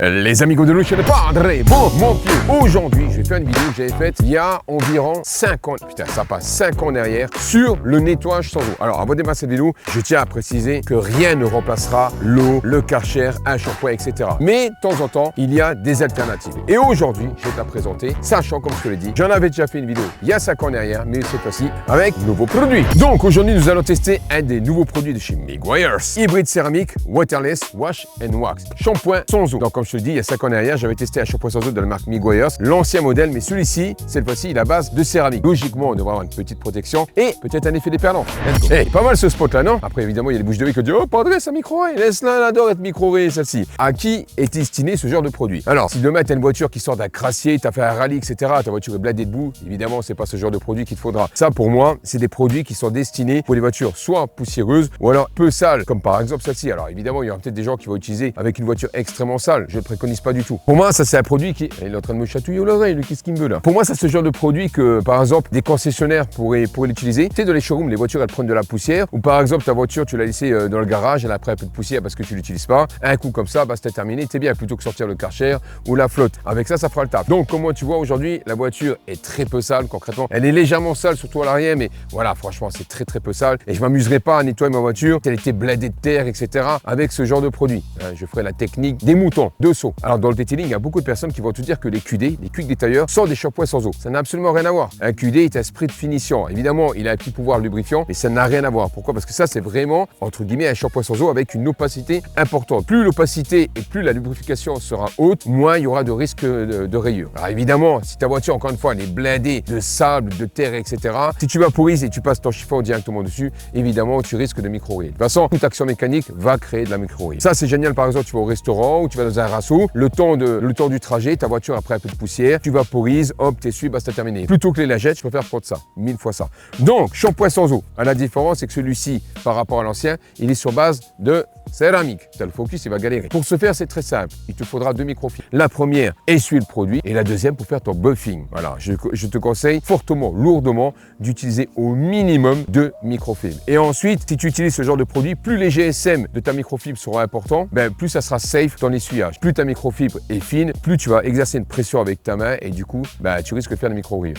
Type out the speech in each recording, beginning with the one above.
Les amigos de Lucio de Padre, bon mon pied. Aujourd'hui, je vais faire une vidéo que j'avais faite il y a environ 5 ans. Putain, ça passe 5 ans derrière sur le nettoyage sans eau. Alors, avant de démarrer cette vidéo, je tiens à préciser que rien ne remplacera l'eau, le Karcher, un shampoing, etc. Mais de temps en temps, il y a des alternatives. Et aujourd'hui, je vais te la présenter, sachant, comme je te l'ai dit, j'en avais déjà fait une vidéo il y a 5 ans derrière, mais cette fois-ci avec de nouveaux produits. Donc, aujourd'hui, nous allons tester un des nouveaux produits de chez Meguiar's. Hybride céramique, waterless, wash and wax. Shampoing sans eau. Donc, comme je te le dis, il y a 5 ans derrière, j'avais testé un shampoing sans eau de la marque Meguiar's, l'ancien modèle, mais celui-ci, cette fois-ci, il est à base de céramique. Logiquement, on devrait avoir une petite protection et peut-être un effet déperlant. Hey, pas mal ce spot-là, non? Après, évidemment, il y a les bouches de riz qui disent « Oh, Padre, ça micro-ray, laisse-la, elle adore être micro-ray, celle-ci. » À qui est destiné ce genre de produit? Alors, si demain, tu as une voiture qui sort d'un crassier, tu as fait un rallye, etc., ta voiture est bladée de boue, évidemment, c'est pas ce genre de produit qu'il te faudra. Ça, pour moi, c'est des produits qui sont destinés pour les voitures soit poussiéreuses ou alors peu sales, comme par exemple celle-ci. Alors, évidemment, il y aura peut-être des gens qui vont utiliser avec une voiture extrêmement sale. Je ne le préconise pas du tout. Pour moi, ça, c'est un produit qui... Il est en train de me chatouiller l'oreille, lui, qu'est-ce qu'il me veut là? Pour moi, ça, c'est ce genre de produit que, par exemple, des concessionnaires pourraient l'utiliser. Tu sais, dans les showrooms, les voitures, elles prennent de la poussière. Ou par exemple, ta voiture, tu l'as laissée dans le garage, elle a pris un peu de poussière parce que tu l'utilises pas. Un coup comme ça, bah, c'était terminé. T'es bien, plutôt que sortir le Karcher ou la flotte. Avec ça, ça fera le taf. Donc, comme moi, tu vois, aujourd'hui, la voiture est très peu sale, concrètement. Elle est légèrement sale, surtout à l'arrière, mais voilà, franchement, c'est très, très peu sale. Et je m'amuserai pas à nettoyer ma voiture si elle était bladée de terre, etc. avec ce genre de produit. Je ferai la technique des moutons, de saut. Alors, dans le detailing, il y a beaucoup de personnes qui vont te dire que les QD, les quick détailleurs, sont des shampoings sans eau. Ça n'a absolument rien à voir. Un QD est un spray de finition. Évidemment, il a un petit pouvoir lubrifiant, mais ça n'a rien à voir. Pourquoi? Parce que ça, c'est vraiment, entre guillemets, un shampoing sans eau avec une opacité importante. Plus l'opacité et plus la lubrification sera haute, moins il y aura de risque de rayures. Alors évidemment, si ta voiture, encore une fois, elle est blindée de sable, de terre, etc., si tu vaporises et tu passes ton chiffon directement dessus, évidemment, tu risques de micro-rayer. De toute façon, toute action mécanique va créer de la micro-rayer. Ça, c'est génial, par exemple, tu vas au restaurant ou tu vas dans un rasso, le temps du trajet, ta voiture a pris un peu de poussière, tu vaporises, hop, t'essuies, basta, terminé. Plutôt que les lingettes, je préfère prendre ça, 1000 fois ça. Donc, shampoing sans eau. La différence, c'est que celui-ci, par rapport à l'ancien, il est sur base de céramique. Tu as le focus, il va galérer. Pour ce faire, c'est très simple. Il te faudra 2 microfibres. La première, essuie le produit, et la deuxième pour faire ton buffing. Voilà, je te conseille fortement, lourdement, d'utiliser au minimum 2 microfibres. Et ensuite, si tu utilises ce genre de produit, plus les GSM de ta microfibre seront importants, plus ça sera safe dans l'essuyage. Plus ta microfibre est fine, plus tu vas exercer une pression avec ta main et du coup, tu risques de faire des micro-rayures.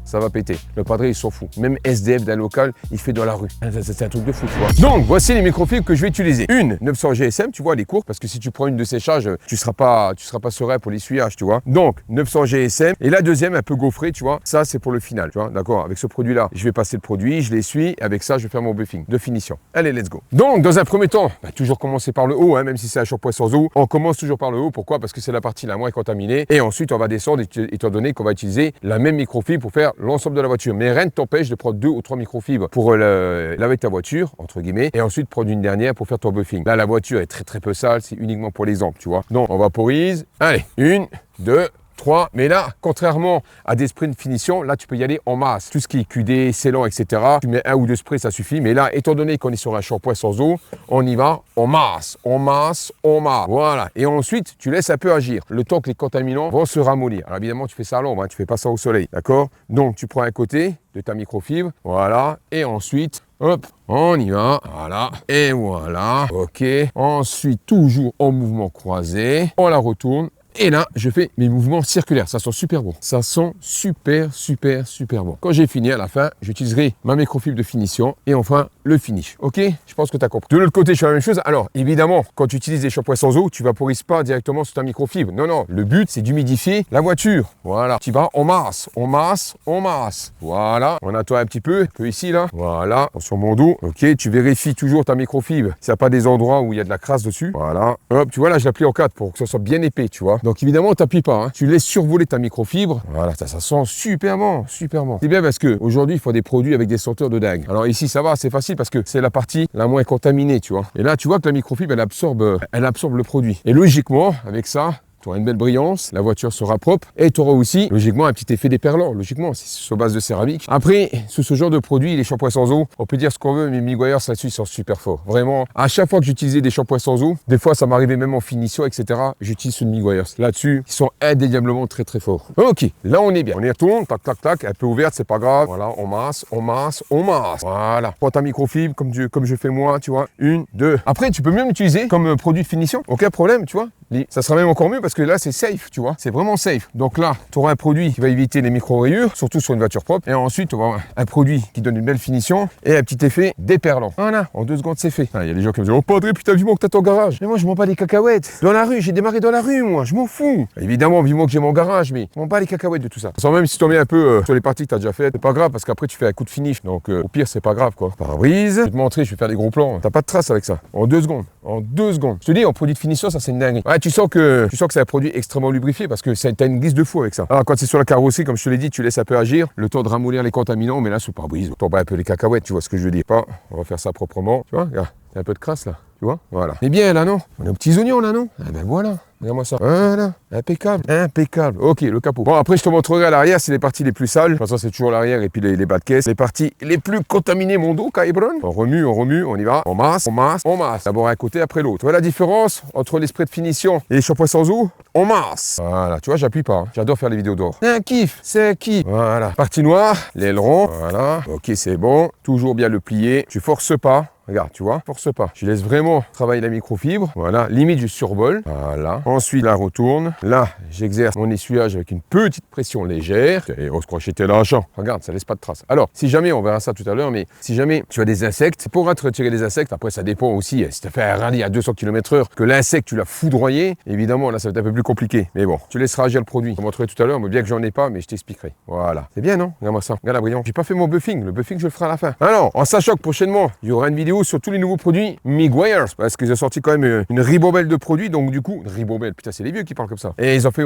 Ça va péter. Le Padre, il s'en fout. Même SDF d'un local, il fait dans la rue. C'est un truc de fou, tu vois. Donc, voici les microfibres que je vais utiliser. Une 900 GSM, tu vois, elle est courte, parce que si tu prends une de séchage, tu seras pas serein pour l'essuyage, tu vois. Donc, 900 GSM. Et la deuxième, un peu gaufrée, tu vois. Ça, c'est pour le final, tu vois. D'accord? Avec ce produit-là, je vais passer le produit, je l'essuie. Avec ça, je vais faire mon buffing de finition. Allez, let's go. Donc, dans un premier temps, toujours commencer par le haut, même si c'est un shampoing sans eau. On commence toujours par le haut. Pourquoi? Parce que c'est la partie la moins contaminée. Et ensuite, on va descendre, étant donné qu'on va utiliser la même microfibre pour faire l'ensemble de la voiture. Mais rien ne t'empêche de prendre 2 ou 3 microfibres pour laver ta voiture, entre guillemets, et ensuite prendre une dernière pour faire ton buffing. Là, la voiture est très très peu sale, c'est uniquement pour l'exemple, tu vois. Donc, on vaporise. Allez, 1, 2, 3, mais là, contrairement à des sprays de finition, là, tu peux y aller en masse. Tout ce qui est QD, scellant, etc., tu mets 1 ou 2 sprays, ça suffit. Mais là, étant donné qu'on est sur un shampoing sans eau, on y va en masse, en masse, en masse. Voilà. Et ensuite, tu laisses un peu agir, le temps que les contaminants vont se ramollir. Alors évidemment, tu fais ça à l'ombre, tu fais pas ça au soleil, d'accord? Donc, tu prends un côté de ta microfibre, voilà, et ensuite, hop, on y va, voilà, et voilà, ok. Ensuite, toujours en mouvement croisé, on la retourne. Et là, je fais mes mouvements circulaires. Ça sent super bon. Ça sent super, super, super bon. Quand j'ai fini, à la fin, j'utiliserai ma microfibre de finition et enfin le finish. Ok? Je pense que tu as compris. De l'autre côté, je fais la même chose. Alors, évidemment, quand tu utilises des shampoings sans eau, tu vaporises pas directement sur ta microfibre. Non, non. Le but, c'est d'humidifier la voiture. Voilà. Tu vas en masse, en masse, en masse. Voilà. On nettoie un petit peu ici, là. Voilà. Sur mon dos. Ok. Tu vérifies toujours ta microfibre. S'il n'y a pas des endroits où il y a de la crasse dessus. Voilà. Hop. Tu vois, là, je la plie en 4 pour que ça soit bien épais, tu vois. Donc évidemment, tu n'appuies pas, tu laisses survoler ta microfibre. Voilà, ça sent super bon, super bon. C'est bien parce qu'aujourd'hui, il faut des produits avec des senteurs de dingue. Alors ici, ça va, c'est facile parce que c'est la partie la moins contaminée, tu vois. Et là, tu vois que la microfibre, elle absorbe le produit. Et logiquement, avec ça, tu auras une belle brillance, la voiture sera propre et tu auras aussi, logiquement, un petit effet déperlant. Logiquement, c'est sur base de céramique. Après, sous ce genre de produit, les shampoings sans eau, on peut dire ce qu'on veut, mais Meguiar's là-dessus, ils sont super forts. Vraiment, à chaque fois que j'utilisais des shampoings sans eau, des fois, ça m'arrivait même en finition, etc. J'utilise ceux de Meguiar's. Là-dessus, ils sont indéniablement très, très forts. Ok, là, on est bien. On y retourne, tac, tac, tac, un peu ouverte, c'est pas grave. Voilà, on masse, on masse, on masse. Voilà. Prends ta microfibre, comme je fais moi, tu vois. 1, 2. Après, tu peux même l'utiliser comme produit de finition. Aucun problème, tu vois. Ça sera même encore mieux parce que là, c'est safe, tu vois. C'est vraiment safe. Donc là, tu auras un produit qui va éviter les micro-rayures, surtout sur une voiture propre. Et ensuite, tu auras un produit qui donne une belle finition et un petit effet déperlant. Voilà, en 2 secondes, c'est fait. Il y a des gens qui me disent, oh Padré, putain, vivement que t'as ton garage. Mais moi, je m'en bats les cacahuètes. Dans la rue, j'ai démarré dans la rue, moi. Je m'en fous. Évidemment, vivement que j'ai mon garage, mais je m'en bats les cacahuètes de tout ça. Sans même si tu en mets un peu sur les parties que tu as déjà faites, c'est pas grave parce qu'après tu fais un coup de finish. Donc au pire, c'est pas grave quoi. Pare-brise, je vais te montrer, je vais faire des gros plans. T'as pas de traces avec ça. En 2 secondes. En 2 secondes. Je te dis, en produit de finition, ça c'est une dinguerie. Ouais, tu sens que c'est un produit extrêmement lubrifié parce que t'as une glisse de fou avec ça. Alors quand c'est sur la carrosserie, comme je te l'ai dit, tu laisses un peu agir, le temps de ramollir les contaminants, mais là sous pare-brise, t'en bats un peu les cacahuètes, tu vois ce que je veux dire. Pas, on va faire ça proprement. Tu vois, regarde, t'as un peu de crasse là. Tu vois, voilà. Mais bien là, non? On a aux petits oignons là, non? Ah ben voilà. Regarde-moi ça. Voilà. Impeccable. Impeccable. Ok, le capot. Bon, après, je te montrerai à l'arrière, c'est les parties les plus sales. De toute façon, c'est toujours l'arrière et puis les bas de caisse. Les parties les plus contaminées, mon dos, Caibron. On remue, on y va. On masse, on masse, on masse. D'abord un côté, après l'autre. Tu vois la différence entre les sprays de finition et les shampoings sans eau? On masse. Voilà. Tu vois, j'appuie pas. Hein. J'adore faire les vidéos d'or. C'est un kiff. C'est un kiff. Voilà. Partie noire, l'aileron. Voilà. Ok, c'est bon. Toujours bien le plier. Tu forces pas. Regarde, tu vois, force pas. Je laisse vraiment travailler la microfibre. Voilà, limite je survole. Voilà. Ensuite, la retourne. Là, j'exerce mon essuyage avec une petite pression légère. Et on se croit que j'étais là, champ. Regarde, ça laisse pas de traces. Alors, si jamais, on verra ça tout à l'heure, mais si jamais tu as des insectes, pour retirer les insectes, après ça dépend aussi. Si tu as fait un rallye à 200 km/h, que l'insecte tu l'as foudroyé, évidemment, là ça va être un peu plus compliqué. Mais bon, tu laisseras agir le produit. Je te montrerai tout à l'heure, mais bien que j'en ai pas, mais je t'expliquerai. Voilà. C'est bien, non? Regarde-moi ça. Regarde la brillante. J'ai pas fait mon buffing. Le buffing, je le ferai à la fin. Alors, en sachant que prochainement, il y aura une vidéo sur tous les nouveaux produits Meguiar's parce qu'ils ont sorti quand même une ribambelle de produits, donc du coup, ribambelle, putain, c'est les vieux qui parlent comme ça. Et ils ont fait,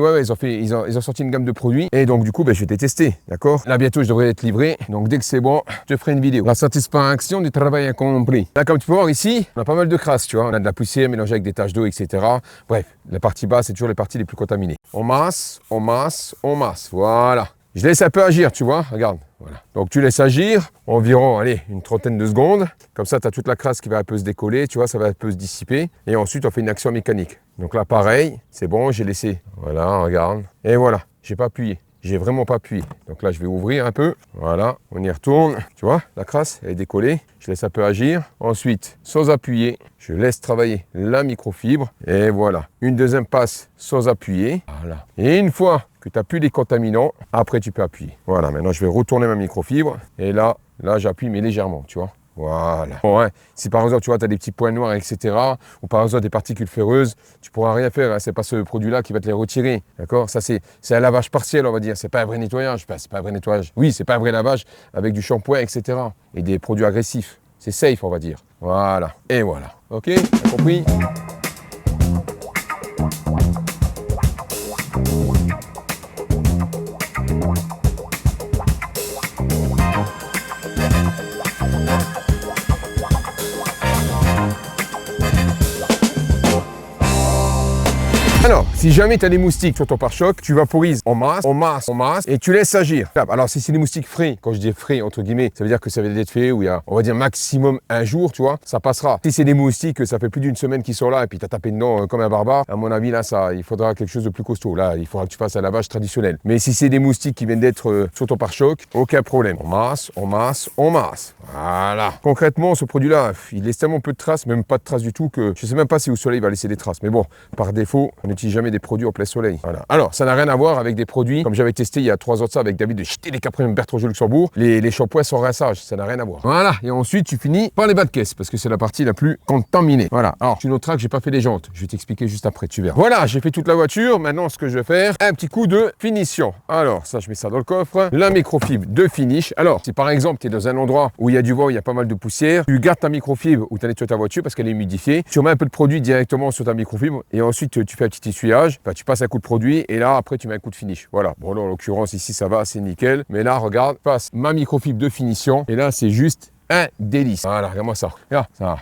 ils ont sorti une gamme de produits et donc du coup, je vais les tester, d'accord? Là, bientôt, je devrais être livré, donc dès que c'est bon, je te ferai une vidéo. La satisfaction du travail accompli. Là, comme tu peux voir ici, on a pas mal de crasse, tu vois, on a de la poussière mélangée avec des taches d'eau, etc. Bref, la partie basse, c'est toujours les parties les plus contaminées. On masse, on masse, on masse, voilà. Je laisse un peu agir, tu vois, regarde. Voilà. Donc tu laisses agir environ, allez, une trentaine de secondes. Comme ça, tu as toute la crasse qui va un peu se décoller, tu vois, ça va un peu se dissiper. Et ensuite, on fait une action mécanique. Donc là, pareil, c'est bon, j'ai laissé. Voilà, regarde. Et voilà, j'ai pas appuyé. J'ai vraiment pas appuyé. Donc là, je vais ouvrir un peu. Voilà, on y retourne. Tu vois, la crasse, elle est décollée. Je laisse un peu agir. Ensuite, sans appuyer, je laisse travailler la microfibre. Et voilà, une deuxième passe sans appuyer. Voilà. Et une fois que tu n'as plus les contaminants, après tu peux appuyer. Voilà, maintenant je vais retourner ma microfibre. Et là j'appuie, mais légèrement, tu vois. Voilà. Bon, hein, si par exemple, tu vois, tu as des petits points noirs, etc., ou par exemple des particules ferreuses, tu pourras rien faire. Hein, c'est pas ce produit-là qui va te les retirer. D'accord? Ça, c'est un lavage partiel, on va dire. C'est pas un vrai nettoyage. Enfin, c'est pas un vrai nettoyage. Oui, c'est pas un vrai lavage avec du shampoing, etc. Et des produits agressifs. C'est safe, on va dire. Voilà. Et voilà. OK? T'as compris? Alors, si jamais tu as des moustiques sur ton pare-choc, tu vaporises en masse, en masse, en masse, et tu laisses agir. Alors, si c'est des moustiques frais, quand je dis frais, entre guillemets, ça veut dire que ça va être fait où il y a, on va dire, maximum un jour, tu vois, ça passera. Si c'est des moustiques, ça fait plus d'une semaine qu'ils sont là, et puis tu as tapé dedans comme un barbare, à mon avis, là, il faudra quelque chose de plus costaud. Là, il faudra que tu fasses un lavage traditionnel. Mais si c'est des moustiques qui viennent d'être sur ton pare-choc, aucun problème. On masse, on masse, on masse. Voilà. Concrètement, ce produit-là, il laisse tellement peu de traces, même pas de traces du tout, que je sais même pas si au soleil il va laisser des traces. Mais bon, par défaut, on n'utilise jamais des produits au plein soleil. Voilà. Alors, ça n'a rien à voir avec des produits, comme j'avais testé il y a 3 ans de ça avec David de jeter les Capri Bertrand Luxembourg, les shampoings sans rinçage, ça n'a rien à voir. Voilà. Et ensuite, tu finis par les bas de caisse, parce que c'est la partie la plus contaminée. Voilà. Alors, tu noteras que j'ai pas fait les jantes. Je vais t'expliquer juste après, tu verras. Voilà, j'ai fait toute la voiture. Maintenant, ce que je vais faire, un petit coup de finition. Alors, ça, je mets ça dans le coffre. La microfibre de finish. Alors, si par exemple, tu es dans un endroit où il y a du vent, il y a pas mal de poussière, tu gardes ta microfibre ou tu nettoies ta voiture parce qu'elle est humidifiée. Tu mets un peu de produit directement sur ta microfibre et ensuite, tu fais un petit essuyage. Enfin, tu passes un coup de produit et là, après, tu mets un coup de finish. Voilà. Bon, là, en l'occurrence, ici, ça va, c'est nickel. Mais là, regarde, je passe ma microfibre de finition et là, c'est juste un délice. Voilà, regarde-moi ça. Regarde, ça.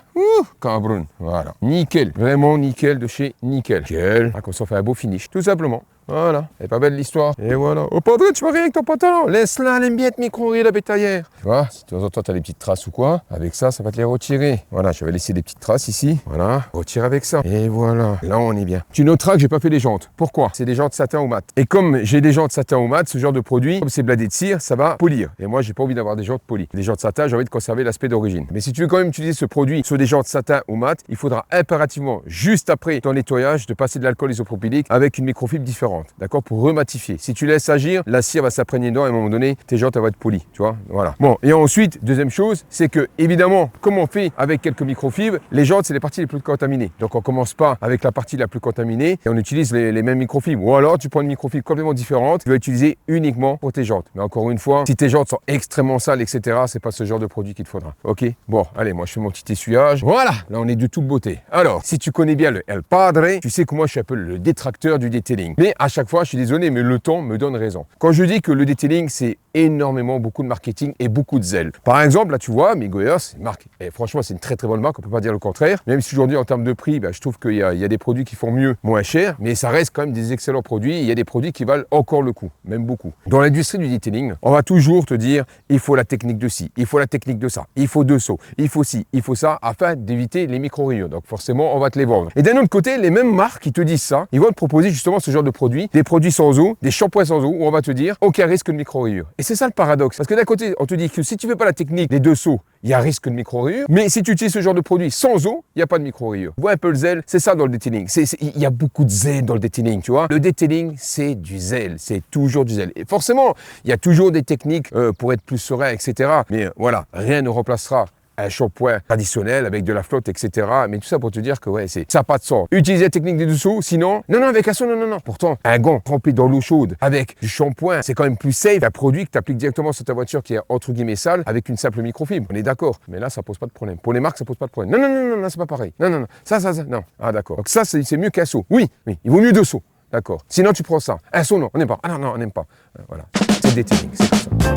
Cabron. Voilà. Nickel. Vraiment nickel de chez Nickel. Nickel. Ah, comme ça, on fait un beau finish. Tout simplement. Voilà, elle est pas belle l'histoire. Et voilà. Oh Padré, tu vois rien avec ton pantalon. Laisse-la, elle aime bien être micro-rouillée la bétaillère. Tu vois, si de temps en temps tu as des petites traces ou quoi, avec ça, ça va te les retirer. Voilà, je vais laisser des petites traces ici. Voilà, retire avec ça. Et voilà, là on est bien. Tu noteras que j'ai pas fait les jantes. Pourquoi? C'est des jantes satin ou mat. Et comme j'ai des jantes satin ou mat, ce genre de produit, comme c'est bladé de cire, ça va polir. Et moi, j'ai pas envie d'avoir des jantes polies. Des jantes satin, j'ai envie de conserver l'aspect d'origine. Mais si tu veux quand même utiliser ce produit sur des jantes satin ou mat, il faudra impérativement, juste après ton nettoyage, de passer de l'alcool isopropylique avec une microfibre différente. D'accord? Pour rematifier. Si tu laisses agir, la cire va s'imprégner dedans et à un moment donné, tes jantes elles vont être polies. Tu vois? Voilà. Bon, et ensuite, deuxième chose, c'est que, évidemment, comme on fait avec quelques microfibres, les jantes, c'est les parties les plus contaminées. Donc, on commence pas avec la partie la plus contaminée et on utilise les mêmes microfibres. Ou alors, tu prends une microfibre complètement différente, tu vas utiliser uniquement pour tes jantes. Mais encore une fois, si tes jantes sont extrêmement sales, etc., c'est pas ce genre de produit qu'il te faudra. Ok? Bon, allez, moi, je fais mon petit essuyage. Voilà! Là, on est de toute beauté. Alors, si tu connais bien le El Padre, tu sais que moi, je suis un peu le détracteur du detailing. Mais à chaque fois, je suis désolé, mais le temps me donne raison. Quand je dis que le detailing, c'est énormément beaucoup de marketing et beaucoup de zèle. Par exemple, là, tu vois, Miguel, c'est une marque. Et franchement, c'est une très très bonne marque, on peut pas dire le contraire. Même si aujourd'hui, en termes de prix, je trouve qu'il y a des produits qui font mieux, moins cher, mais ça reste quand même des excellents produits. Il y a des produits qui valent encore le coup, même beaucoup. Dans l'industrie du detailing, on va toujours te dire, il faut la technique de ci, il faut la technique de ça, il faut 2 sauts, il faut ci, il faut ça, afin d'éviter les micro-rayures. Donc forcément, on va te les vendre. Et d'un autre côté, les mêmes marques qui te disent ça, ils vont te proposer justement ce genre de produits, des produits sans eau, des shampoings sans eau, où on va te dire, aucun risque de micro-rayures. Et c'est ça le paradoxe. Parce que d'un côté, on te dit que si tu fais pas la technique, les 2 sauts, il y a risque de micro-rayures. Mais si tu utilises ce genre de produit sans eau, il n'y a pas de micro-rayures. Vois un peu le zèle, c'est ça dans le detailing. Il y a beaucoup de zèle dans le detailing, tu vois. Le detailing, c'est du zèle, c'est toujours du zèle. Et forcément, il y a toujours des techniques pour être plus serein, etc. Mais voilà, rien ne remplacera un shampoing traditionnel avec de la flotte, etc. Mais tout ça pour te dire que ouais, ça n'a pas de sens. Utiliser la technique des dessous, sinon, non, avec un seau, non. Pourtant, un gant trempé dans l'eau chaude avec du shampoing, c'est quand même plus safe qu'un produit que tu appliques directement sur ta voiture qui est entre guillemets sale avec une simple microfibre. On est d'accord. Mais là, ça pose pas de problème. Pour les marques, ça pose pas de problème. Non, c'est pas pareil. Non. Ça, non. Ah, d'accord. Donc ça, c'est mieux qu'un seau. Oui, il vaut mieux 2 seaux. D'accord. Sinon, tu prends ça. Un seau, non, on n'aime pas. Ah non, on n'aime pas. Voilà. C'est des techniques, c'est comme ça.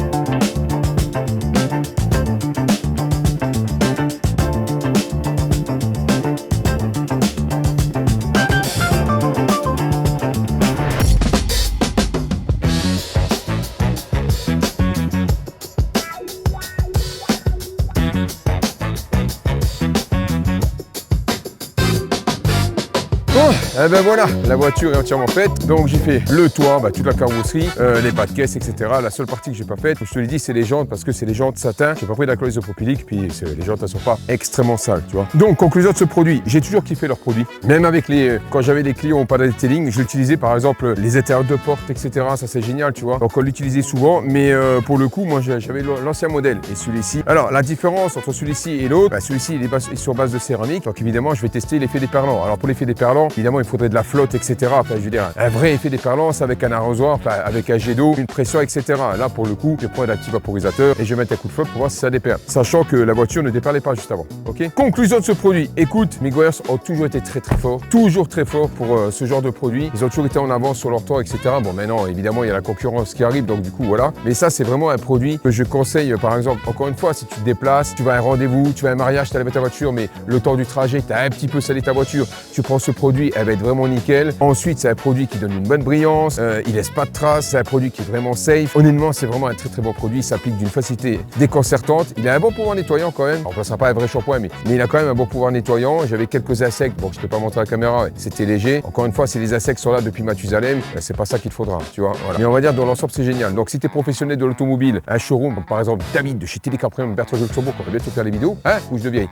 Eh ben voilà, la voiture est entièrement faite. Donc j'ai fait le toit, toute la carrosserie, les bas de caisse, etc. La seule partie que j'ai pas faite, comme je te l'ai dit, c'est les jantes parce que c'est les jantes satin. J'ai pas pris d'alcool isopropylique, puis les jantes elles sont pas extrêmement sales, tu vois. Donc conclusion de ce produit, j'ai toujours kiffé leurs produits. Même avec quand j'avais des clients pas de detailing, je l'utilisais par exemple les intérieurs de porte, etc. Ça c'est génial, tu vois. Donc on l'utilisait souvent, mais pour le coup, moi j'avais l'ancien modèle et celui-ci. Alors la différence entre celui-ci et l'autre, celui-ci il est sur base de céramique. Donc évidemment, je vais tester l'effet déperlant. Alors pour l'effet déperlant, évidemment, il faudrait de la flotte, etc. Enfin, je veux dire, un vrai effet déperlant, c'est avec un arrosoir, avec un jet d'eau, une pression, etc. Là, pour le coup, je prends un petit vaporisateur et je vais mettre un coup de flotte pour voir si ça déperle. Sachant que la voiture ne déperlait pas juste avant. Ok. Conclusion de ce produit. Écoute, Miguel ont toujours été très forts, toujours très forts pour ce genre de produit. Ils ont toujours été en avance sur leur temps, etc. Bon, maintenant, évidemment, il y a la concurrence qui arrive, donc du coup, voilà. Mais ça, c'est vraiment un produit que je conseille, par exemple, encore une fois, si tu te déplaces, tu vas à un rendez-vous, tu vas à un mariage, tu as lavé ta voiture, mais le temps du trajet, tu as un petit peu salé ta voiture, tu prends ce produit, elle va être vraiment nickel. Ensuite, c'est un produit qui donne une bonne brillance, il laisse pas de traces, c'est un produit qui est vraiment safe. Honnêtement, c'est vraiment un très très bon produit, il s'applique d'une facilité déconcertante. Il a un bon pouvoir nettoyant quand même. Alors, ça sera pas un vrai shampoing, mais il a quand même un bon pouvoir nettoyant. J'avais quelques insectes, bon, je ne peux pas montrer à la caméra, c'était léger. Encore une fois, si les insectes sont là depuis Mathusalem, c'est pas ça qu'il te faudra, tu vois. Voilà. Mais on va dire dans l'ensemble, c'est génial. Donc, si tu es professionnel de l'automobile, un showroom, donc, par exemple David de chez Télécaprium, Bertrand de Luxembourg, on va bientôt faire les vidéos, couche de vieille.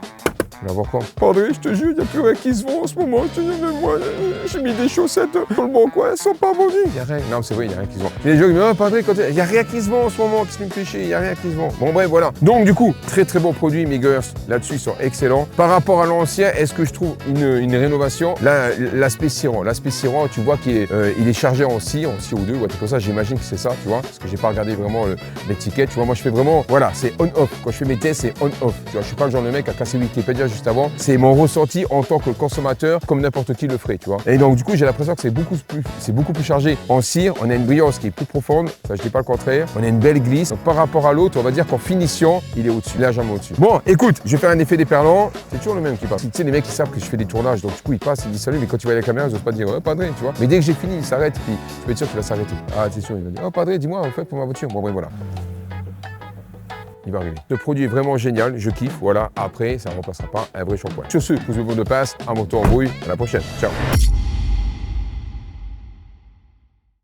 On va voir quoi. Padré, je te jure, il n'y a plus rien qui se vend en ce moment. Je te jure, même moi, j'ai mis des chaussettes dans le bon coin, elles sont pas vendues. Il n'y a rien. Non, c'est vrai, il n'y a rien qui se vend. Et les gens disent, Padré, il n'y a rien qui se vend en ce moment, qu'est-ce qui me fait chier, il n'y a rien qui se vend. Bon, bref, voilà. Donc, du coup, très très bon produit, Miguel là-dessus, ils sont excellents. Par rapport à l'ancien, est-ce que je trouve une rénovation? Là, l'aspect cirant, tu vois qu'il est chargé en cire, en CO2, ou comme ça, j'imagine que c'est ça, tu vois, parce que j'ai pas regardé vraiment l'étiquette, tu vois. Moi, je fais vraiment, voilà, c'est on-off. Quand je fais mes tests, c'est on-off. Tu vois, je suis pas le genre de mec à casser Wikipédia juste avant. C'est mon ressenti en tant que consommateur, comme n'importe qui le ferait, tu vois. Et donc, du coup, j'ai l'impression que c'est beaucoup plus chargé en cire. On a une brillance qui est plus profonde. Ça, je dis pas le contraire. On a une belle glisse. Donc, par rapport à l'autre, on va dire qu'en finition, il est au-dessus, légèrement au-dessus. Bon, écoute, je vais faire un effet déperlant. C'est toujours le même qui passe. Tu sais, les mecs, ils savent que je fais des tournages. Donc, du coup, ils passent, ils disent salut. Mais quand tu vois la caméra, ils n'osent pas dire, oh, padré, tu vois. Mais dès que j'ai fini, il s'arrête. Puis, je peux être sûr qu'il va s'arrêter. Ah, c'est sûr, il va dire, oh, padré, dis-moi, en fait, pour ma voiture. Bon, bref, voilà. Il va arriver. Le produit est vraiment génial, je kiffe, voilà. Après, ça ne remplacera pas un vrai shampoing. Sur ce, pouce bleu de passe, à mon tour en brouille. À la prochaine. Ciao.